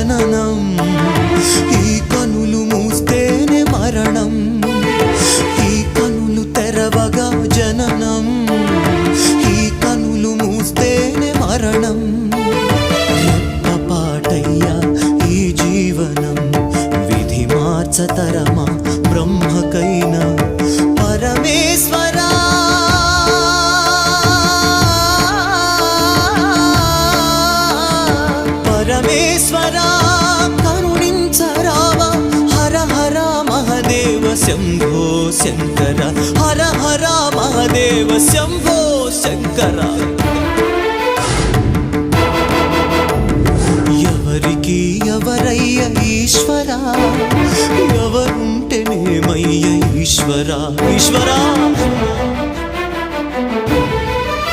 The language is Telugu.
జననం, ఈ కనులు మూస్తేనే మరణం, ఈ కనులు తెరవగా జననం, ఈ కనులు మూస్తేనే మరణం. రెప్పపాటయ్యా ఈ జీవనం, విధి మార్చతరమా బ్రహ్మకైనా పరమేశ్వరా. పరమేశ్వరా కరుణించరావా, హర హర మహదేవ శంభో శంకర, హర హర మహదేవ శంభో శంకర. ఎవరికి ఎవరయ్య ఈశ్వరా, ఎవరుంటేనేమయ్య ఈశ్వరా ఈశ్వరా.